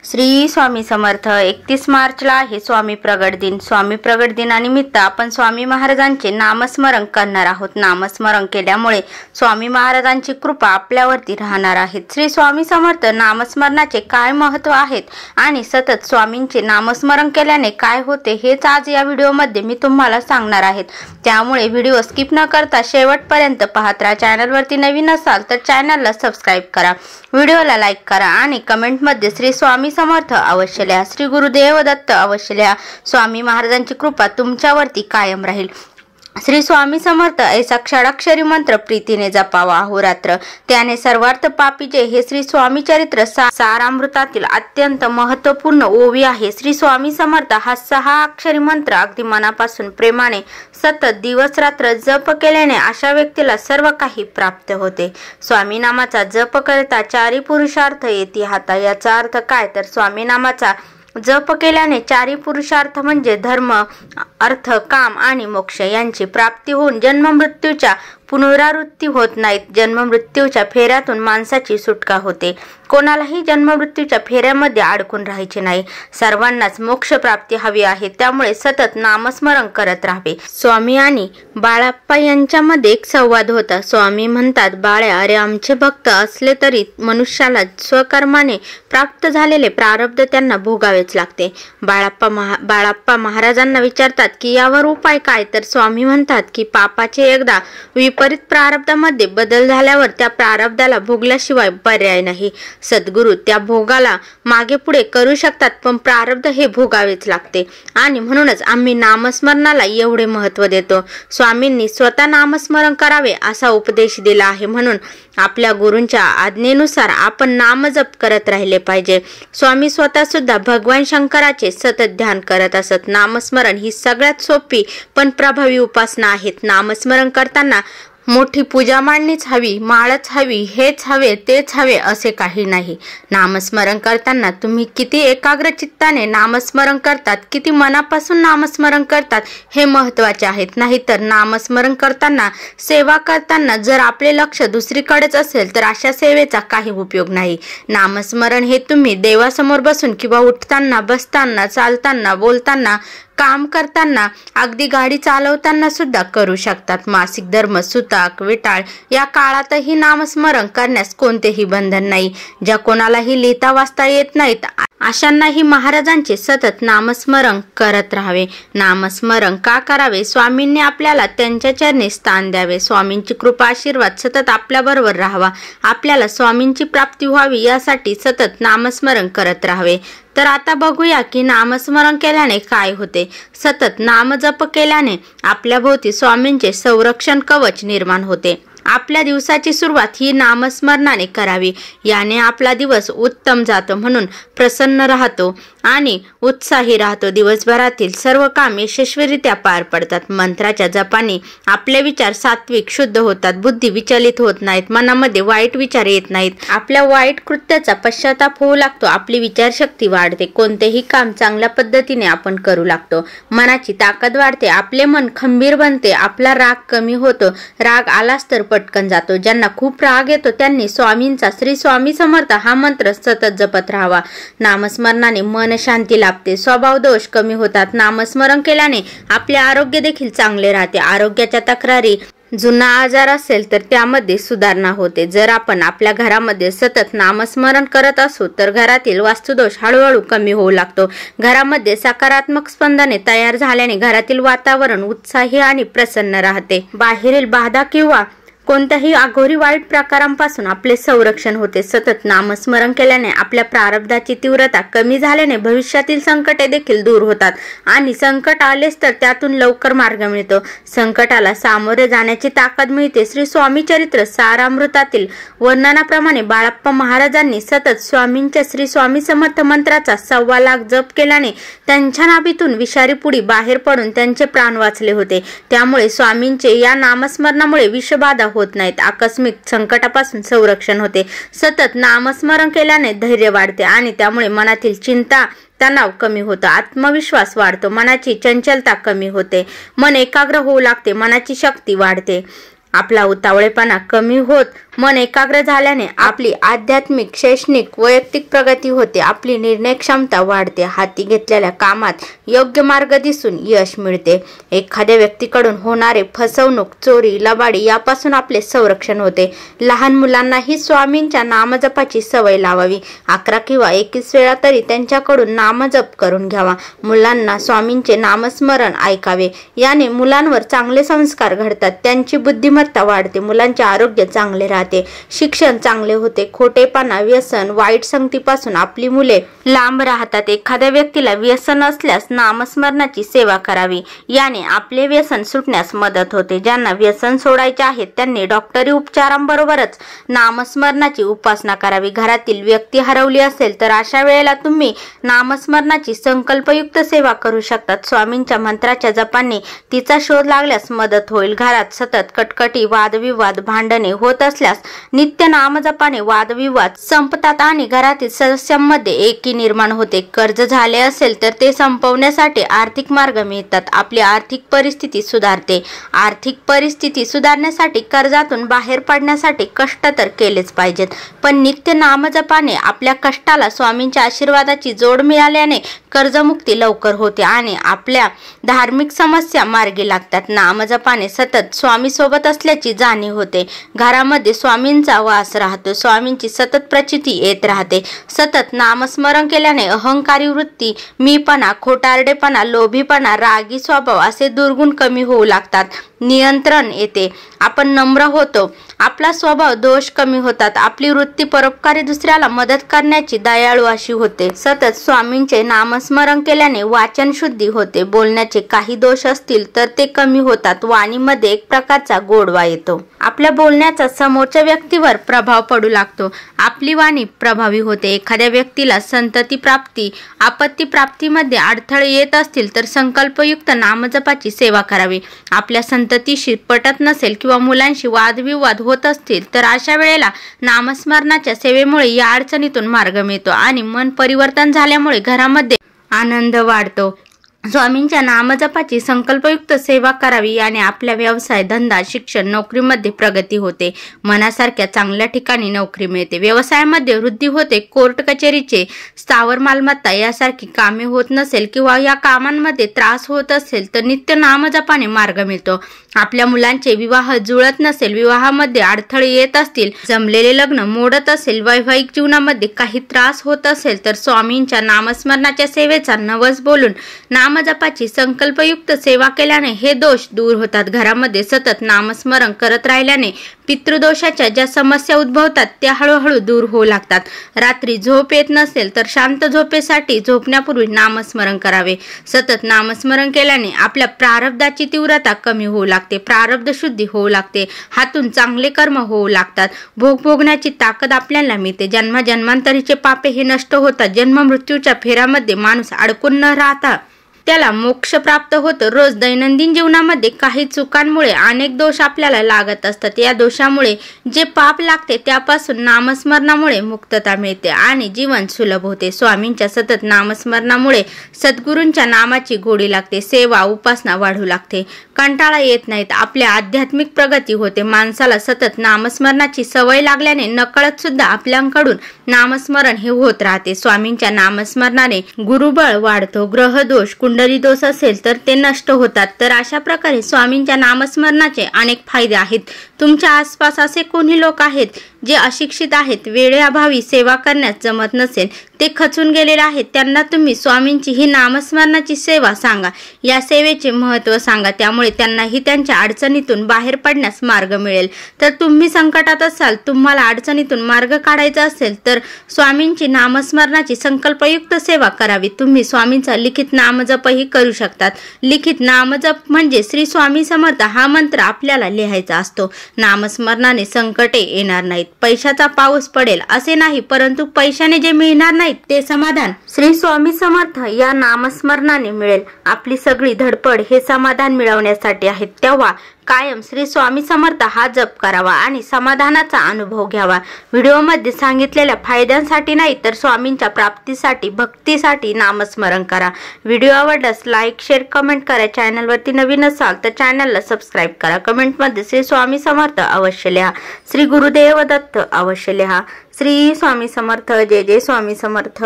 श्री स्वामी समर्थ। 31 मार्चला आहे स्वामी प्रगट दिन। स्वामी प्रगट दिनानिमित्त आपण स्वामी महाराजांचे नामस्मरण करणार आहोत। नामस्मरण केल्यामुळे स्वामी महाराजांची कृपा आपल्यावरती राहणार आहे। श्री स्वामी समर्थ नामस्मरणाचे काय महत्त्व आहेत आणि सतत स्वामींचे नामस्मरण केल्याने काय होते हेच आज या व्हिडिओमध्ये मी तुम्हाला सांगणार आहे। त्यामुळे व्हिडिओ स्किप न करता शेवटपर्यंत पाहत राहा। चॅनलवरती नवीन असाल तर चॅनलला सबस्क्राइब करा, व्हिडिओला लाईक करा आणि कमेंटमध्ये श्री स्वामी समर्थ अवश्य लिहा। श्री गुरुदेव दत्त अवश्य लिहा। स्वामी महाराजांची कृपा तुमच्यावरती कायम राहील। श्री स्वामी समर्थ ऐसा षडाक्षरी मंत्र प्रीतीने जपावा अहोरात्र, त्याने सर्वार्थ पापीजे हे श्री स्वामी चरित्र सारामृतातील अत्यंत महत्त्वपूर्ण ओवी आहे। श्री स्वामी समर्थ हा 6 अक्षरी मंत्र अगदी मनापासून प्रेमाने सतत दिवस रात्र जप केल्याने अशा व्यक्तीला सर्व काही प्राप्त होते। स्वामी नामाचा जप करता 4 पुरुषार्थ येती हाता। याचा अर्थ काय तर स्वामी नामाचा जप केल्याने 4 पुरुषार्थ म्हणजे धर्म, अर्थ, काम आणि मोक्ष यांची प्राप्ती होऊन जन्म मृत्यूच्या पुनरावृत्ती होत नाहीत। जन्म मृत्यूच्या फेऱ्यातून माणसाची सुटका होते। कोणालाही जन्म मृत्यूच्या फेऱ्यामध्ये अडकून राहायचे नाही। सर्वांनाच मोक्ष प्राप्ती हवी आहे, त्यामुळे सतत नामस्मरण करत राहावे। स्वामी आणि बाळाप्पा यांच्यामध्ये एक संवाद होता। स्वामी म्हणतात, बाळ्या, अरे आमचे भक्त असले तरी मनुष्याला स्वकर्माने प्राप्त झालेले प्रारब्ध त्यांना भोगावेच लागते। बाळाप्पा महाराजांना विचारतात की यावर उपाय काय, तर स्वामी म्हणतात की पापाचे एकदा विपरीत प्रारब्धामध्ये बदल झाल्यावर त्या प्रारब्धाला भोगल्याशिवाय पर्याय नाही। सद्गुरु त्या भोगाला मागे पुढे करू शकतात, पण प्रारब्ध हे भोगावेच लागते आणि म्हणूनच आम्ही नामस्मरणाला एवढे महत्त्व देतो। स्वामींनी स्वतः नामस्मरण करावे असा उपदेश दिला आहे, म्हणून आपल्या गुरूंच्या आज्ञेनुसार आपण नामजप करत राहिले पाहिजे। स्वामी स्वतः सुद्धा भगवान शंकराचे सतत ध्यान करत असत। नामस्मरण ही सगळ्यात सोपी पण प्रभावी उपासना आहे। नामस्मरण करताना मोठी पूजा मांडणीच हवी, माळच हवी, हेच हवे तेच हवे असे काही नाही। नामस्मरण करताना तुम्ही किती एकाग्र चित्ताने नामस्मरण करतात, किती मनापासून नामस्मरण करतात हे महत्त्वाचे आहे। नाहीतर नामस्मरण करताना, सेवा करताना जर आपले लक्ष दुसरीकडेच असेल तर अशा सेवेचा काही उपयोग नाही। नामस्मरण हे तुम्ही देवासमोर बसून किंवा उठताना, बसताना, चालताना, बोलताना, काम करताना, अगदी गाडी चालवताना सुद्धा करू शकतात। मासिक धर्म, सुताक, विटाळ या काळातही नामस्मरण करण्यास कोणतेही बंधन नाही। ज्या कोणालाही लिहिता वाचता येत नाहीत अशांनाही महाराजांचे सतत नामस्मरण करत राहावे। नामस्मरण का करावे? स्वामींनी आपल्याला त्यांच्या चरणी स्थान द्यावे। स्वामींची कृपा आशीर्वाद सतत आपल्या बरोबर राहावा। आपल्याला स्वामींची प्राप्ती व्हावी यासाठी सतत नामस्मरण करत राहावे। तर आता बघूया की नामस्मरण केल्याने काय होते। सतत नामजप केल्याने आपल्या भोवती स्वामींचे संरक्षण कवच निर्माण होते। आपल्या दिवसाची सुरुवात ही नामस्मरणाने करावी। याने आपला दिवस उत्तम जातो, म्हणून प्रसन्न राहतो आणि उत्साही राहतो। दिवसभरातील सर्व काम यशस्वीरित्या पार पडतात। मंत्राच्या जपाने आपले विचार सात्विक, शुद्ध होतात। बुद्धी विचलित होत नाहीत, मनामध्ये वाईट विचार येत नाहीत। आपल्या वाईट कृत्याचा पश्चाताप होऊ लागतो। आपली विचारशक्ती वाढते। कोणतेही काम चांगल्या पद्धतीने आपण करू लागतो। मनाची ताकद वाढते। आपले मन खंबीर बनते। आपला राग कमी होतो। राग आलाच तर पटकन जातो। ज्यांना खूप राग येतो त्यांनी स्वामींचा श्री स्वामी समर्थ हा मंत्र सतत जपत राहावा। नामस्मरणाने मन शांती लाभते, स्वभाव दोष कमी होतात। नामस्मरण केल्याने आपले आरोग्य देखील चांगले राहते। आरोग्याच्या तक्रारी, जुना आजार असेल तर त्यामध्ये सुधारणा होते। जर आपण आपल्या घरामध्ये सतत नामस्मरण करत असू तर घरातील वास्तुदोष हळूहळू कमी होऊ लागतो। घरामध्ये सकारात्मक स्पंदने तयार झाल्याने घरातील वातावरण उत्साही आणि प्रसन्न राहते। बाहेरील बाधा किंवा कोणत्याही अघोरी वाईट प्रकारांपासून आपले संरक्षण होते। सतत नामस्मरण केल्याने आपल्या प्रारब्धाची तीव्रता कमी झाल्याने भविष्यातील संकटे देखील दूर होतात आणि संकट आलेच तर त्यातून लवकर मार्ग मिळतो। संकटाला सामोरे जाण्याची ताकद मिळते। श्री स्वामी चरित्र सारामृतातील वर्णनाप्रमाणे बाळाप्पा महाराजांनी सतत स्वामींच्या श्री स्वामी समर्थ मंत्राचा 1.25 लाख जप केल्याने त्यांच्या नाभीतून विषारी पुडी बाहेर पडून त्यांचे प्राण वाचले होते। त्यामुळे स्वामींचे या नामस्मरणामुळे विषबाधा होत नाहीत। आकस्मिक संकटापासून संरक्षण होते। सतत नामस्मरण केल्याने धैर्य वाढते आणि त्यामुळे मनातील चिंता, तणाव कमी होतो। आत्मविश्वास वाढतो। मनाची चंचलता कमी होते। मन एकाग्र होऊ लागते। मनाची शक्ती वाढते। आपला उतावळेपणा कमी होत मन एकाग्र झाल्याने आपली आध्यात्मिक, शैक्षणिक, वैयक्तिक प्रगती होते. आपली निर्णय क्षमता वाढते. हाती घेतलेल्या कामात योग्य मार्ग दिसून यश मिळते. एखाद्या व्यक्तीकडून होणारे फसवणूक, चोरी, लबाडी यापासून आपले संरक्षण होते. लहान मुलांनाही स्वामींच्या नामजपाची सवय लावावी. 11 किंवा 21 वेळा तरी त्यांच्याकडून नामजप करून घ्यावा. मुलांना स्वामींचे नामस्मरण ऐकावे. याने मुलांवर चांगले संस्कार घडतात. त्यांची बुद्धिमत्ता वाढते. मुलांचे आरोग्य चांगले राहते. शिक्षण चांगले होते. खोटेपणा, व्यसन, वाईट संगतीपासून आपली मुले लांब राहतात. एखाद्या व्यक्तीला व्यसन असल्यास नामस्मरणाची सेवा करावी. याने आपले व्यसन सुटण्यास मदत होते. ज्यांना व्यसन सोडायचे आहे त्यांनी डॉक्टरी उपचारांबरोबरच नामस्मरणाची उपासना करावी. घरातील व्यक्ती हरवली असेल तर अशा वेळेला तुम्ही नामस्मरणाची संकल्पयुक्त सेवा करू शकतात. स्वामींच्या मंत्राच्या जपाने तिचा शोध लागल्यास मदत होईल. घरात सतत कटकटी, वादविवाद, भांडणे होत असल्यास नित्य नामजपाने वादविवाद संपतात आणि घरातील सदस्यांमध्ये एकी निर्माण होते. कर्ज झाले असेल तर ते संपवण्यासाठी आर्थिक मार्ग मिळतात. आपली आर्थिक परिस्थिती सुधारते. आर्थिक परिस्थिती सुधारण्यासाठी कर्जातून बाहेर पडण्यासाठी कष्ट तर केलेच पाहिजेत, पण नित्य नामजपाने आपल्या कष्टाला स्वामींच्या आशीर्वादाची जोड मिळाल्याने कर्जमुक्ती लवकर होते आणि आपल्या धार्मिक समस्या मार्गी लागतात. नामजपाने सतत स्वामी सोबत असल्याची जाणीव होते. घरामध्ये स्वामींचा वास राहतो. स्वामींची सतत प्रचिती येत राहते. सतत नामस्मरण केल्याने अहंकारी वृत्ती, मीपणा, खोटारडेपणा, लोभीपणा, रागी स्वभाव असे दुर्गुण कमी होऊ लागतात. नियंत्रण येते. आपण नम्र होतो. आपला स्वभाव दोष कमी होतात. आपली वृत्ती परोपकारी, दुसऱ्याला मदत करण्याची दयाळू अशी होते. सतत स्वामींचे नामस्मरण केल्याने वाचन शुद्धी होते. बोलण्याचे काही दोष असतील तर ते कमी होतात. वाणीमध्ये एक प्रकारचा गोडवा येतो. आपल्या बोलण्याचा समोरच्या व्यक्तीवर प्रभाव पडू लागतो. आपली वाणी प्रभावी होते. एखाद्या व्यक्तीला संतती प्राप्ती, आपत्ती प्राप्तीमध्ये अडथळे येत असतील तर संकल्पयुक्त नामजपाची सेवा करावी. आपल्या संततीशी पटत नसेल किंवा मुलांशी वादविवाद होत असतील तर अशा वेळेला नामस्मरणाच्या सेवेमुळे या अडचणीतून मार्ग मिळतो आणि मन परिवर्तन झाल्यामुळे घरामध्ये आनंद वाढतो. स्वामींच्या नामजपाची संकल्पयुक्त सेवा करावी. याने आपल्या व्यवसाय, धंदा, शिक्षण, नोकरीमध्ये प्रगती होते. मनासारख्या चांगल्या ठिकाणी नोकरी मिळते. व्यवसायामध्ये वृद्धी होते. कोर्ट कचेरीचे, स्थावर मालमत्ता यासारखी कामे होत नसेल किंवा या कामांमध्ये त्रास होत असेल तर नित्य नामजपाने मार्ग मिळतो. आपल्या मुलांचे विवाह जुळत नसेल, विवाहामध्ये अडथळे येत असतील, जमलेले लग्न मोडत असेल, वैवाहिक जीवनामध्ये काही त्रास होत असेल तर स्वामींच्या नामस्मरणाच्या सेवेचा नवस बोलून नामजपाची संकल्पयुक्त सेवा केल्याने हे दोष दूर होतात. घरामध्ये सतत नामस्मरण करत राहिल्याने पितृदोषाच्या ज्या समस्या उद्भवतात त्या हळूहळू दूर होऊ लागतात. रात्री झोप येत नसेल तर शांत झोपेसाठी झोपण्यापूर्वी नामस्मरण करावे. सतत नामस्मरण केल्याने आपल्या प्रारब्धाची तीव्रता कमी होऊ लागते. प्रारब्ध शुद्धी होऊ लागते. हातून चांगले कर्म होऊ लागतात. भोग भोगण्याची ताकद आपल्याला मिळते. जन्माजन्मांतरीचे पापे हे नष्ट होतात. जन्म मृत्यूच्या फेऱ्यामध्ये माणूस अडकून न राहता त्याला मोक्ष प्राप्त होतो. रोज दैनंदिन जीवनामध्ये काही चुकांमुळे अनेक दोष आपल्याला लागत असतात. या दोषामुळे जे पाप लागते त्यापासून नामस्मरणामुळे मुक्तता मिळते आणि जीवन सुलभ होते. स्वामींच्या सतत नामस्मरणामुळे सद्गुरूंच्या नामाची गोडी लागते. सेवा, उपासना वाढू लागते. कंटाळा येत नाहीत. आपल्या आध्यात्मिक प्रगती होते. माणसाला सतत नामस्मरणाची सवय लागल्याने नकळत सुद्धा आपल्याकडून नामस्मरण हे होत राहते. स्वामींच्या नामस्मरणाने गुरुबळ वाढतो. ग्रहदोष, कुंडली दोष असेल तर ते नष्ट होतात. तर अशा प्रकारे स्वामींच्या नामस्मरणाचे अनेक फायदे आहेत. तुमच्या आसपास असे कोणी लोक आहेत जे अशिक्षित आहेत, वेळेअभावी सेवा करण्यास जमत नसेल, ते खचून गेलेले आहेत, त्यांना तुम्ही स्वामींची ही नामस्मरणाची सेवा सांगा. या सेवेचे महत्त्व सांगा. त्यामुळे त्यांनाही त्यांच्या अडचणीतून बाहेर पडण्यास मार्ग मिळेल. तर तुम्ही संकटात असाल, तुम्हाला अडचणीतून मार्ग काढायचा असेल तर स्वामींची नामस्मरणाची संकल्पयुक्त सेवा करावी. तुम्ही स्वामींचा लिखित नामजपही करू शकतात. लिखित नामजप म्हणजे श्री स्वामी समर्थ हा मंत्र आपल्याला लिहायचा असतो. नामस्मरणाने संकटे येणार नाहीत. पैशाचा पाऊस पडेल असे नाही, परंतु पैशाने जे मिळणार नाहीत ते समाधान श्री स्वामी समर्थ या नामस्मरणाने मिळेल. आपली सगळी धडपड हे समाधान मिळवण्यासाठी आहे. तेव्हा कायम श्री स्वामी समर्थ हा जप करावा आणि समाधानाचा अनुभव घ्यावा। व्हिडिओमध्ये सांगितलेल्या फायद्यांसाठी नाही तर स्वामींच्या प्राप्तीसाठी भक्तीसाठी नामस्मरण करा। व्हिडिओ आवडल्यास लाईक शेअर कमेंट करा। चॅनलवरती नवीन असाल तर चॅनलला सबस्क्राईब करा। कमेंटमध्ये श्री स्वामी समर्थ अवश्य लिहा। श्री गुरुदेव दत्त अवश्य लिहा। श्री स्वामी समर्थ। जय जय स्वामी समर्थ।